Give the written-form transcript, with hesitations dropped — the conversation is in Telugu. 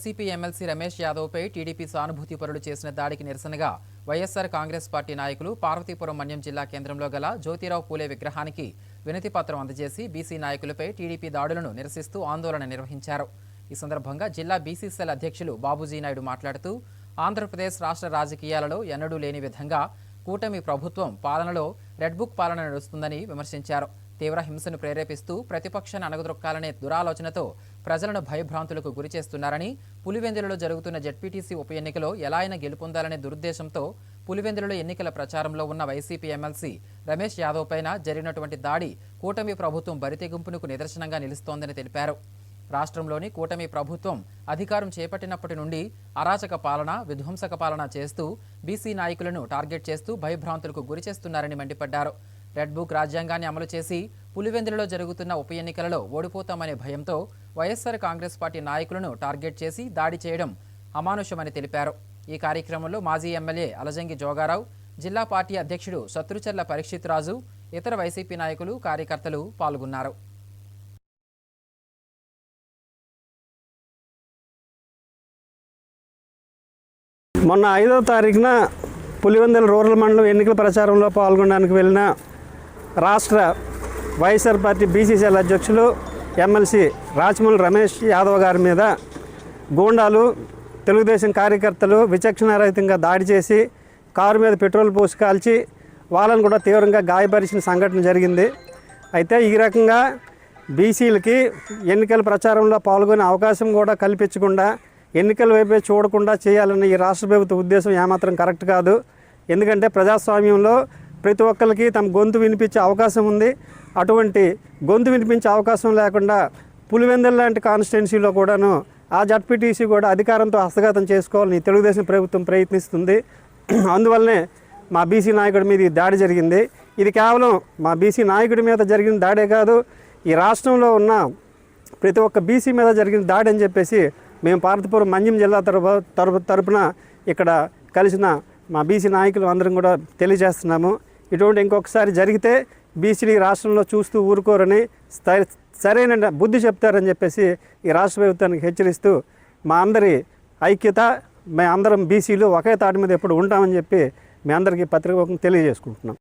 వైసీపీ ఎమ్మెల్సీ రమేష్ యాదవ్పై టీడీపీ సానుభూతి పరులు చేసిన దాడికి నిరసనగా వైఎస్ఆర్ కాంగ్రెస్ పార్టీ నాయకులు పార్వతీపురం మన్యం జిల్లా కేంద్రంలో గల జ్యోతిరావు పూలే విగ్రహానికి వినతి పత్రం అందజేసి బీసీ నాయకులపై టీడీపీ దాడులను నిరసిస్తూ ఆందోళన నిర్వహించారు. ఈ సందర్భంగా జిల్లా బీసీ సెల్ అధ్యక్షులు బాబుజీ నాయుడు మాట్లాడుతూ ఆంధ్రప్రదేశ్ రాష్ట్ర రాజకీయాలలో ఎన్నడూ లేని విధంగా కూటమి ప్రభుత్వం పాలనలో రెడ్ బుక్ పాలన నడుస్తుందని విమర్శించారు. తీవ్ర హింసను ప్రేరేపిస్తూ ప్రతిపక్షాన్ని అణగదొక్కాలనే దురాలోచనతో ప్రజలను భయభ్రాంతులకు గురిచేస్తున్నారని, పులివెందులలో జరుగుతున్న జెడ్పీటీసీ ఉప ఎన్నికలో ఎలా అయినా గెలుపొందాలనే దురుద్దేశంతో పులివెందులలో ఎన్నికల ప్రచారంలో ఉన్న వైసీపీ ఎమ్మెల్సీ రమేష్ యాదవ్ పైన జరిగినటువంటి దాడి కూటమి ప్రభుత్వం బరితెగింపునకు నిదర్శనంగా నిలుస్తోందని తెలిపారు. రాష్ట్రంలోని కూటమి ప్రభుత్వం అధికారం చేపట్టినప్పటి నుండి అరాచక పాలన, విధ్వంసక పాలన చేస్తూ బీసీ నాయకులను టార్గెట్ చేస్తూ భయభ్రాంతులకు గురిచేస్తున్నారని మండిపడ్డారు. రెడ్ బుక్ రాజ్యాంగాన్ని అమలు చేసి పులివెందులలో జరుగుతున్న ఉప ఎన్నికలలో ఓడిపోతామనే భయంతో వైఎస్ఆర్ కాంగ్రెస్ పార్టీ నాయకులను టార్గెట్ చేసి దాడి చేయడం అమానుషమని తెలిపారు. ఈ కార్యక్రమంలో మాజీ ఎమ్మెల్యే అలజంగి జోగారావు, జిల్లా పార్టీ అధ్యక్షుడు శత్రుచర్ల పరీక్షిత్ రాజు, ఇతర వైసీపీ నాయకులు, కార్యకర్తలు పాల్గొన్నారు. మొన్న 5వ తారీఖున పులివెందుల రూరల్ మండలం ఎన్నికల ప్రచారంలో పాల్గొనడానికి వెళ్ళిన రాష్ట్ర వైఎస్ఆర్ పార్టీ బీసీసీఎల్ అధ్యక్షులు ఎమ్మెల్సీ రాచమూలు రమేష్ యాదవ్ గారి మీద గూండాలు, తెలుగుదేశం కార్యకర్తలు విచక్షణారహితంగా దాడి చేసి కారు మీద పెట్రోల్ పోసి కాల్చి వాళ్ళను కూడా తీవ్రంగా గాయపరిచిన సంఘటన జరిగింది. అయితే ఈ రకంగా బీసీలకి ఎన్నికల ప్రచారంలో పాల్గొనే అవకాశం కూడా కల్పించకుండా ఎన్నికల వైపే చూడకుండా చేయాలన్న ఈ రాష్ట్ర ప్రభుత్వ ఉద్దేశం ఏమాత్రం కరెక్ట్ కాదు. ఎందుకంటే ప్రజాస్వామ్యంలో ప్రతి ఒక్కరికి తమ గొంతు వినిపించే అవకాశం ఉంది. అటువంటి గొంతు వినిపించే అవకాశం లేకుండా పులివెందుల లాంటి కాన్స్టిట్యున్సీలో కూడాను ఆ జడ్పీటీసీ కూడా అధికారంతో హస్తగతం చేసుకోవాలని తెలుగుదేశం ప్రభుత్వం ప్రయత్నిస్తుంది. అందువల్లనే మా బీసీ నాయకుడి మీద ఈ దాడి జరిగింది. ఇది కేవలం మా బీసీ నాయకుడి మీద జరిగిన దాడే కాదు, ఈ రాష్ట్రంలో ఉన్న ప్రతి ఒక్క బీసీ మీద జరిగిన దాడి అని చెప్పేసి మేము పార్వతీపురం మన్యం జిల్లా తరపున ఇక్కడ కలిసిన మా బీసీ నాయకులు అందరం కూడా తెలియజేస్తున్నాము. ఇటువంటి ఇంకొకసారి జరిగితే బీసీలు ఈ రాష్ట్రంలో చూస్తూ ఊరుకోరని, సరైన బుద్ధి చెప్తారని చెప్పేసి ఈ రాష్ట్ర ప్రభుత్వానికి హెచ్చరిస్తూ మా అందరి ఐక్యత, మేము అందరం బీసీలు ఒకే తాటి మీద ఎప్పుడు ఉంటామని చెప్పి మీ అందరికీ పత్రిక తెలియజేసుకుంటున్నాం.